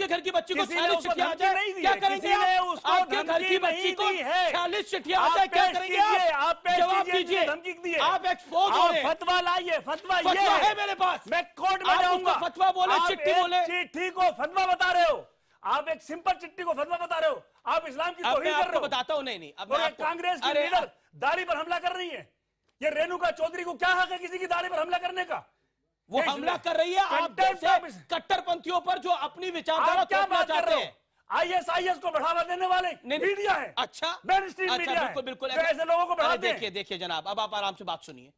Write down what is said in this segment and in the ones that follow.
आपके घर की बच्ची को 46 चिट्ठियां आ जाए क्या करेंगे? आपके घर की बच्ची को 46 चिट्ठियां आ जाए क्या करेंगे? आप जवाब दीजिए। आप एक्सपोज हो रहे हैं। फतवा लाइए। फतवा है मेरे पास, मैं कोर्ट में जाऊंगा। फतवा बोले, चिट्ठी बोले, चिट्ठी को फतवा बता रहे हो आप। एक सिंपल चिट्ठी को फतवा बता रहे हो आप। इस्लाम की तौहीन कर रहे हो। बताता हूं। नहीं अब कांग्रेस की लीडर दाढ़ी पर हमला कर रही है। ये रेणुका चौधरी को क्या हक है किसी की दाढ़ी पर हमला करने का? वो हमला कर रही है आप जैसे कट्टरपंथियों पर जो अपनी विचारधारा क्या बात कर रहे हैं। हो? आईएसआईएस को बढ़ावा देने वाले मीडिया है। अच्छा, मीडिया है। बिल्कुल ऐसे लोगों को बढ़ाते हैं। देखिए जनाब, अब आप आराम से बात सुनिए।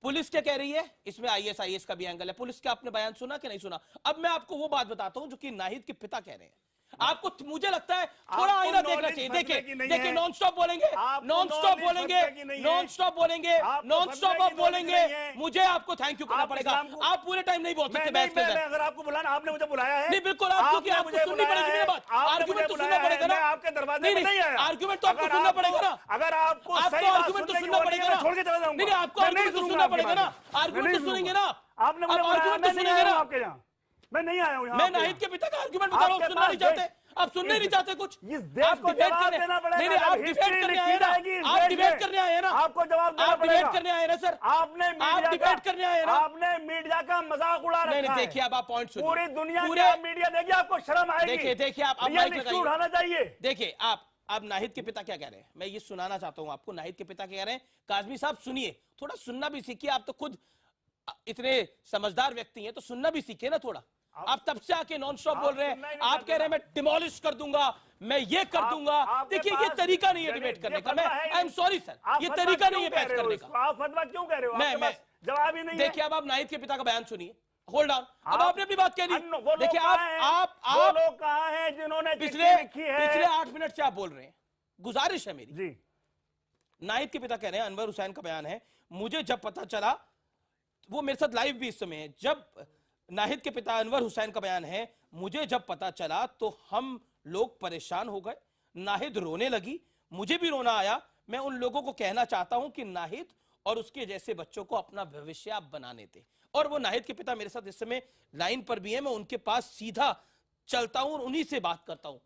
पुलिस क्या कह रही है इसमें? आईएसआईएस का भी एंगल है। पुलिस का आपने बयान सुना कि नहीं सुना? अब मैं आपको वो बात बताता हूं जो कि नाहिद के पिता कह रहे हैं। आपको मुझे लगता है थोड़ा आईना देखना चाहिए। देखिए नॉन स्टॉप बोलेंगे, नॉन स्टॉप बोलेंगे, नॉन स्टॉप बोलेंगे, नॉन स्टॉप आप बोलेंगे। मुझे आपको थैंक यू करना पड़ेगा। आप पूरे टाइम नहीं बोल सकते बहस के अंदर। अगर आपको बुलाना, आपने मुझे बुलाया है। नहीं बिल्कुल, आपको सुननी पड़ेगी मेरी बात। आर्गुमेंट तो सुनना पड़ेगा ना। आपके दरवाजे में नहीं आया। आर्गुमेंट तो आपको सुनना पड़ेगा ना। अगर आपको आर्गुमेंट तो सुनना पड़ेगा ना। छोड़ के चला जाऊंगा। नहीं आपको आर्गुमेंट तो सुनना पड़ेगा ना। आर्गुमेंट तो सुनेंगे ना। आपने मुझे आर्गुमेंट तो सुनेंगे ना। आपके यहाँ मैं नहीं आया हूँ। मैं नाहिद के पिता का आर्गुमेंट बता रहा हूँ। सुनना नहीं चाहते आप? सुनने नहीं चाहते कुछ? इस देश को जवाब देना पड़ेगा। नहीं आप डिबेट करने आए ना। आप डिबेट करने आए ना। आपको जवाब देना पड़ेगा। डिबेट करने आए ना सर। आपने डिबेट करने आए ना। आपने मीडिया का मजाक उड़ा रखा है। नहीं देखिए, अब आप पॉइंट सुनिए। पूरी दुनिया का मीडिया देखिए, आपको शर्म आएगी। देखिए आप माइक लगाइए। उठाना चाहिए। देखिए आप नाहिद के पिता क्या कह रहे हैं, मैं ये सुनाना चाहता हूं आपको। नाहिद के पिता क्या कह रहे हैं? काज़मी साहब सुनिए, थोड़ा सुनना भी सीखिए। आप तो खुद इतने समझदार व्यक्ति हैं तो सुनना भी सीखिए ना थोड़ा। आप तब से आके नॉन स्टॉप बोल रहे हैं। आप कह रहे हैं मैं डिमोलिश कर दूंगा, मैं ये कर दूंगा। देखिए ये तरीका नहीं है डिबेट करने का। मैं आई एम सॉरी सर, ये तरीका नहीं है बहस करने का। आप फतवा क्यों कह रहे हो? मैं जवाब ही नहीं। देखिए अब आप नाहिद के पिता का बयान सुनिए। होल्ड ऑन, अब आपने अपनी बात कह दी। देखिए आप लोग कहां हैं जिन्होंने पिछले 8 मिनट से आप बोल रहे हैं। गुजारिश है मेरी जी। नाहिद के पिता कह रहे हैं, अनवर हुसैन का बयान है, मुझे जब पता चला, वो मेरे साथ लाइव भी इस समय है, जब नाहिद के पिता अनवर हुसैन का बयान है, मुझे जब पता चला तो हम लोग परेशान हो गए। नाहिद रोने लगी, मुझे भी रोना आया। मैं उन लोगों को कहना चाहता हूं कि नाहिद और उसके जैसे बच्चों को अपना भविष्य आप बनाने दें। और वो नाहिद के पिता मेरे साथ इस समय लाइन पर भी है। मैं उनके पास सीधा चलता हूं और उन्हीं से बात करता हूं।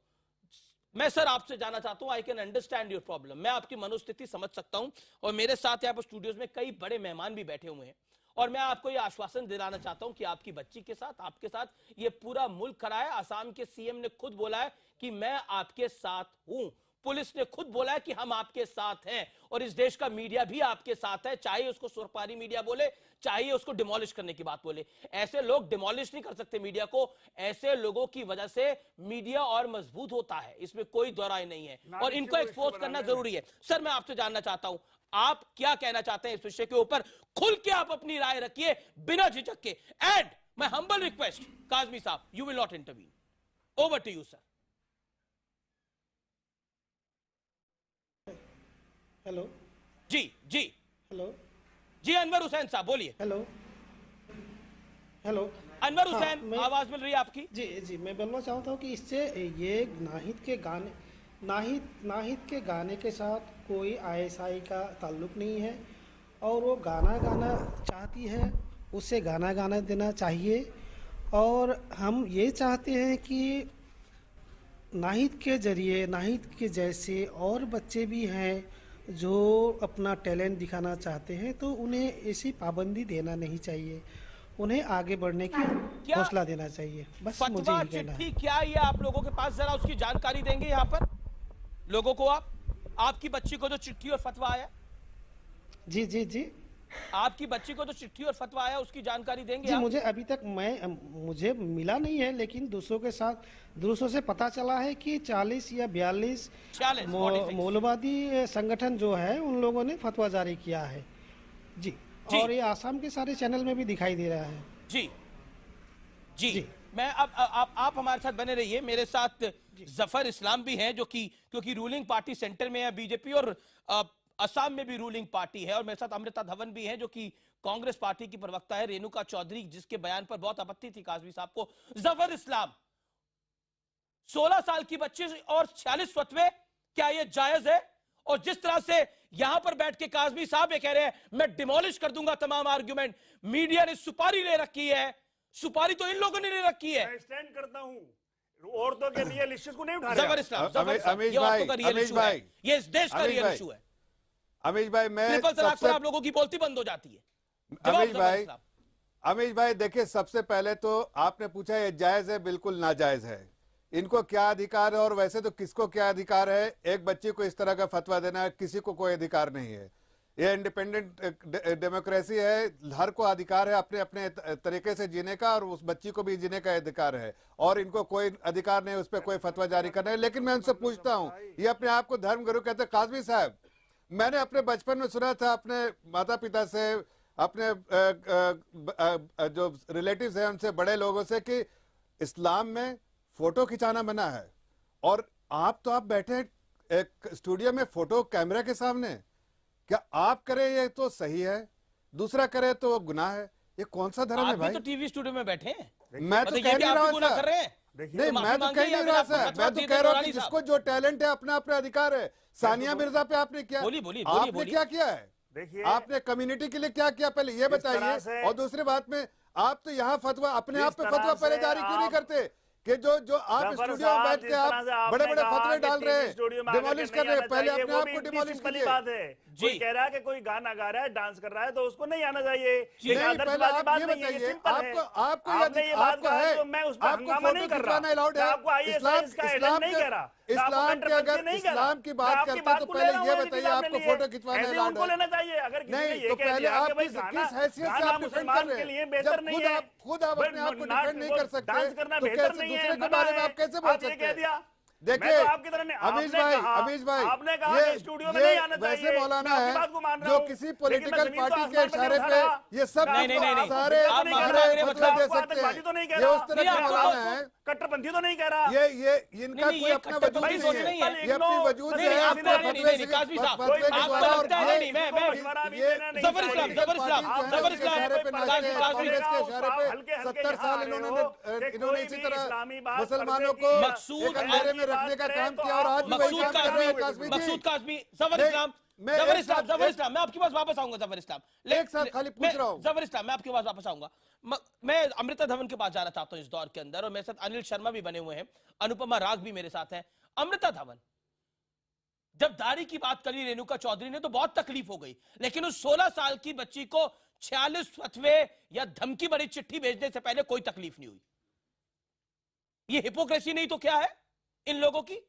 मैं सर आपसे जानना चाहता हूं, I can understand your problem. मैं आपकी मनोस्थिति समझ सकता हूं। और मेरे साथ यहाँ पर स्टूडियोज में कई बड़े मेहमान भी बैठे हुए हैं। और मैं आपको यह आश्वासन दिलाना चाहता हूं कि आपकी बच्ची के साथ, आपके साथ ये पूरा मुल्क खड़ा है। असम के सीएम ने खुद बोला है कि मैं आपके साथ हूं। पुलिस ने खुद बोला है कि हम आपके साथ हैं। और इस देश का मीडिया भी आपके साथ है, चाहे उसको सुरपारी मीडिया बोले, चाहे उसको डिमोलिश करने की बात बोले। ऐसे लोग डिमोलिश नहीं कर सकते मीडिया को। ऐसे लोगों की वजह से मीडिया और मजबूत होता है, इसमें कोई दो राय नहीं है। और इनको एक्सपोज करना जरूरी है। सर मैं आपसे जानना चाहता हूं, आप क्या कहना चाहते हैं इस विषय के ऊपर? खुल के आप अपनी राय रखिए बिना झिझक के। And my humble request, Kazmi साहब, you will not intervene. Over to you sir. Hello ji hello ji, Anwar Hussain साहब बोलिए। हेलो हेलो अनवर हुसैन, आवाज मिल रही है आपकी? जी मैं बोलना चाहता हूँ कि इससे ये नाहिद के गाने के साथ कोई आईएसआई का ताल्लुक नहीं है। और वो गाना चाहती है, उससे गाना देना चाहिए। और हम ये चाहते हैं कि नाहिद के जरिए, नाहिद के जैसे और बच्चे भी हैं जो अपना टैलेंट दिखाना चाहते हैं, तो उन्हें ऐसी पाबंदी देना नहीं चाहिए। उन्हें आगे बढ़ने की हौसला देना चाहिए। बस मुझे ये कहना है। क्या ये आप लोगों के पास जरा उसकी जानकारी देंगे यहाँ पर लोगों को? आपकी बच्ची को जो चिट्ठी और फतवा आया? जी आपकी बच्ची को जो चिट्ठी और फतवा आया उसकी जानकारी देंगे? जी मुझे अभी तक मुझे मिला नहीं है, लेकिन दूसरों से पता चला है कि 40 या 42 मौलवादी संगठन जो है उन लोगों ने फतवा जारी किया है। जी और ये आसाम के सारे चैनल में भी दिखाई दे रहा है। जी मैं अब आप हमारे साथ बने रहिए। मेरे साथ जफर इस्लाम भी हैं जो कि क्योंकि रूलिंग पार्टी सेंटर में है बीजेपी, और असम में भी रूलिंग पार्टी है। और मेरे साथ अमृता धवन भी है जो कि कांग्रेस पार्टी की प्रवक्ता है। रेणुका चौधरी, जिसके बयान पर बहुत आपत्ति थी काज़मी साहब को। जफर इस्लाम, 16 साल की बच्ची और 46 फतवे, क्या ये जायज है? और जिस तरह से यहां पर बैठ के काज़मी साहब ये कह रहे हैं मैं डिमोलिश कर दूंगा तमाम आर्ग्यूमेंट, मीडिया ने सुपारी ले रखी है, सुपारी तो इन लोगों ने ले रखी है। मैं स्टैंड करता हूं, औरतों के रियल इश्यूज को नहीं उठा जबर रहा। इस्लाम, अमीश ये औरतों भाई, का रियल अमीश इशू है, भाई, ये इस देश का अमीश रियल भाई, इशू है। अमीश भाई, मैं ट्रिपल तलाक पर सबसे आप लोगों की बोलती बंद हो जाती है। अमीश जवाब भाई, इस्लाम। अमीश भाई देखिए, सबसे पहले तो आपने पूछा ये जायज है, बिल्कुल नाजायज है। इनको क्या अधिकार है, और वैसे तो किसको क्या अधिकार है एक बच्ची को इस तरह का फतवा देना है? किसी को कोई अधिकार नहीं है। ये इंडिपेंडेंट डेमोक्रेसी है, हर को अधिकार है अपने अपने तरीके से जीने का, और उस बच्ची को भी जीने का अधिकार है, और इनको कोई अधिकार नहीं उस पर कोई फतवा जारी करना है। लेकिन मैं उनसे पूछता हूँ, ये अपने आप को धर्मगुरु कहते हैं, काजमी साहब, मैंने अपने बचपन में सुना था अपने माता पिता से, अपने जो रिलेटिव्स हैं उनसे, बड़े लोगों से, कि इस्लाम में फोटो खिंचाना मना है। और आप बैठे एक स्टूडियो में फोटो कैमरा के सामने, क्या आप करें ये तो सही है, दूसरा करे तो वो गुनाह है? ये कौन सा धर्म है आप भी भाई? तो टीवी स्टूडियो में बैठे हैं, मैं तो मतलब कह ये भी नहीं आप रहा भी गुनाह हूं कर रहे हैं। नहीं, माफी मैं तो मांगिए कह या नहीं फिर रहा आपको सर, फतवा मैं तो दे कह दे रहा हूँ नौरानी कि साहब। जिसको जो टैलेंट है अपना अपना अधिकार है। सानिया मिर्जा पे आपने क्या, बोलिए, बोलिए, आपने बोलिए। क्या किया है? देखिए, आपने कम्युनिटी के लिए क्या किया पहले ये तरह बताइए। से- और दूसरी बात में, आप तो यहाँ फतवा अपने जिस आप पे तरह फतवा पहले से जारी क्यों नहीं आप- करते कि जो आप जफर स्टूडियो में साहब, बैठ जिस के तरह आप से आपने बड़े बड़े कहा फतवे कि डाल रहे टीवी स्टूडियो में हैं, आकर डिमोलिश के कर नहीं रहे हैं, आना पहले चाहिए, अपने वो आप भी को इतनी डिमोलिश सिंपल ही कीजिए। बात है। जी। कोई कह रहा है कि कोई गाना गा रहा है, डांस कर रहा है, तो उसको नहीं आना चाहिए। जी। ये नहीं, आदर्श पहले वाली आप बात ये नहीं है, ये बताइए, सिंपल है। आपको आपने ये बात आपको कहा है, तो मैं उस पर आपको हंगामा फोटो नहीं कर खिंचवाना रहा। अलाउड मैं है? आपको ISIS का एजेंट नहीं कह रहा। मैं आपको इस्लाम के कंट्रोवर्सी अगर नहीं कह रहा। इस्लाम की मैं बात आपकी करते बात तो को पहले ले रहा हूँ, ये जो बताइए चीज़ आपने आपको ली है। फोटो खिंचवाना ऐसे अलाउड उनको है? लेना चाहिए। अगर किसी ने नहीं, ये तो कह पहले दिया आप कि भाई किस गाना हैसियत से गाना आप डिफेंड कर मुसलमान रहे के हैं? लिए बेहतर जब नहीं है। खुद आप अपने आप को डिफेंड नहीं कर सकते, डांस करना तो बेहतर कैसे नहीं दूसरे है, के मना बारे में है। आप कैसे बोल आप ये सकते कह हैं? दिया। देखिए, मैं तो आपकी तरह नहीं, अमीश आपने भाई, कहा- अमीश भाई, आपने कहा कि स्टूडियो में ये नहीं आना वैसे चाहिए। मौलाना मैं आपकी है बात को मान रहा जो हूं। किसी लेकिन मैं पॉलिटिकल जमीन को पार्टी के आसमान पर इशारे नहीं पे उठा रहा। ये सब नहीं, नहीं, नहीं, नहीं। सारे आप सारे मांग रहे हैं, फतवे दे आपको सकते आतंकवादी तो नहीं कह हैं। ये रहा। उस तरह नहीं, के आपको मौलाना है, कट्टरपंथी तो नहीं कह रहा। ये इनका नहीं, नहीं, कोई ये अपना कट्टरपंथी वजूद सोच नहीं नहीं है, है। ये अपनी वजूद नहीं, है नहीं, अपने आपको फतवे नहीं, काज़मी साहब, फतवे के आपको द्वारा। लगता है, नहीं, मैं मशवरा भी देना नहीं जबर इस्लाम, चाहिए। जबर इस्लाम, आप जबर लोग इस्लाम, इशारे पे नाचते हैं, कांग्रेस के इशारे पे हल्के-हल्के 70 साल यहाँ इन्होंने आ रहे हो इन्होंने कि इसी कोई भी तरह इस्लामी बात मुसलमानों पर्दे को की मकसूद एक अंधेरे में रखने का काम किया, और आज भी वही मकसूद काम कर रहे हैं काज़मी, कासमी जी। मकसूद काज़मी, जबर नहीं, इस्लाम, मैं जबर एक इस्लाम, साथ- जबर एक- इस्लाम, मैं आपके पास वापस आऊंगा। जबर इस्लाम, एक साथ खाली पूछ रहा हूं। जबर इस्लाम, मैं आपके पास वापस आऊंगा। मैं अमृता धवन के पास जाना चाहता हूं इस दौर के अंदर, और मेरे साथ अनिल शर्मा भी बने हुए हैं, अनुपमा राग भी मेरे साथ हैं। अमृता धवन, जब दाढ़ी की बात करी रेणुका चौधरी ने तो बहुत तकलीफ हो गई, लेकिन उस 16 साल की बच्ची को 46 फतवे या धमकी भरी चिट्ठी भेजने से पहले कोई तकलीफ नहीं हुई। ये हिपोक्रेसी नहीं तो क्या है इन लोगों की?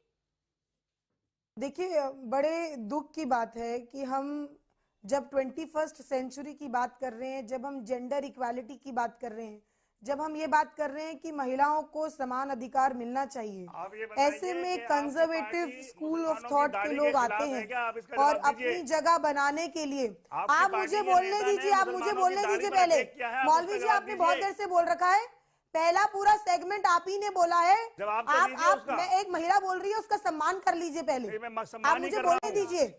देखिए, बड़े दुख की बात है कि हम जब 21st सेंचुरी की बात कर रहे हैं, जब हम जेंडर इक्वालिटी की बात कर रहे हैं, जब हम ये बात कर रहे हैं कि महिलाओं को समान अधिकार मिलना चाहिए, आप ये बताइए ऐसे में कि आपकी कंजर्वेटिव पार्टी स्कूल ऑफ मुसलमानों की थॉट के दाढ़ी लोग के आते खिलाफ है क्या? आप इसका हैं और जवाब दीजिए। अपनी जगह बनाने के लिए आपकी आप पार्टी मुझे के बोलने नेता ने दीजिए, आप मुझे मुसलमानों बोलने की दाढ़ी दीजिए पर पहले। अटैक किया है, आप मौलवी उसका जी, जवाब आपने बहुत दीजिए। देर से बोल रखा है, पहला पूरा सेगमेंट आप ही ने बोला है। जवाब तो दीजिए आप उसका। मैं एक महिला बोल रही है, उसका सम्मान कर लीजिए पहले। नहीं, मैं सम्मान आप ही मुझे कर रहा बोलने हूं। दीजिए,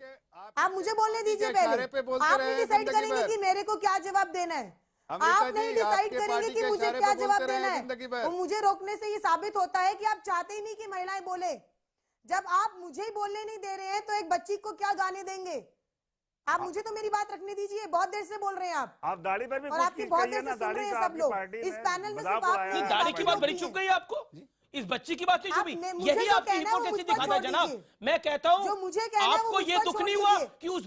आप मुझे बोलने दीजिए इशारे पहले। पे बोलते आप रहे नहीं हैं डिसाइड जिंदगी करेंगे भर। कि मेरे को क्या जवाब देना है, अमृता आप जी, नहीं डिसाइड आपके करेंगे पार्टी कि के मुझे इशारे क्या पे जवाब बोलते रहे देना हैं है। जिंदगी भर। तो मुझे रोकने से ये साबित होता है कि आप चाहते ही नहीं कि महिलाएं बोले। जब आप मुझे ही बोलने नहीं दे रहे हैं तो एक बच्ची को क्या गाने देंगे? आप मुझे तो मेरी बात रखने दीजिए, बहुत देर से बोल रहे हैं आप दाढ़ी पर भी और कुछ आपकी चीज बहुत कही है देर ना, से सुन दाढ़ी रहे का हैं सब आपकी लोग। पार्टी इस ने पैनल में मजाक सिर्फ आप उड़ाया नहीं है। हैं, दाढ़ी की बात बाकी बड़ी लोग चुप भी गई हैं। आपको? इस बच्ची की बात नहीं आप चुपी? ने- मुझे यही जो आपकी कहना है वो हिपोक्रेसी मुझ पर दिखाता है छोड़ जनाब। दीजिए। मैं कहता हूं जो मुझे कहना है वो आपको मुझ ये पर दुख छोड़ नहीं हुआ दीजिए। कि उस